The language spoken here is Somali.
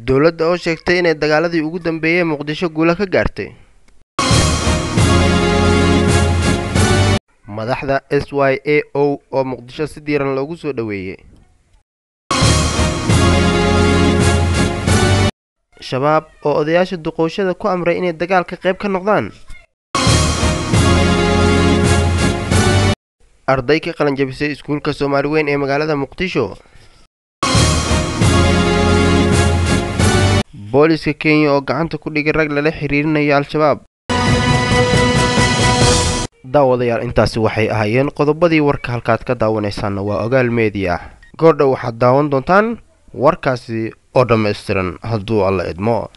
dowladda oo sheegtay inay dagaaladii ugu dambeeyay Muqdisho guula ka gaartay. madaxda SYAO oo Muqdisho si diiran loogu soo dhaweeyay. shabaab oo odayaasha duqowshada ku amray inay dagaalka qayb ka noqdaan. arday ka qalan jabisay iskuulka Soomaali weyn ee magaalada Muqdisho. booliska Kenya oo gacanta ku dhigay rag lala xiriirinayo Al-Shabaab. daawadayaal intaasi waxay ahaayeen qodobadii warka halkaad ka daawanaysaan waa Ogaal Media. goordhow waxaad daawan doontaan warkaasi oo dhammaystiran hadduu Alla idmo.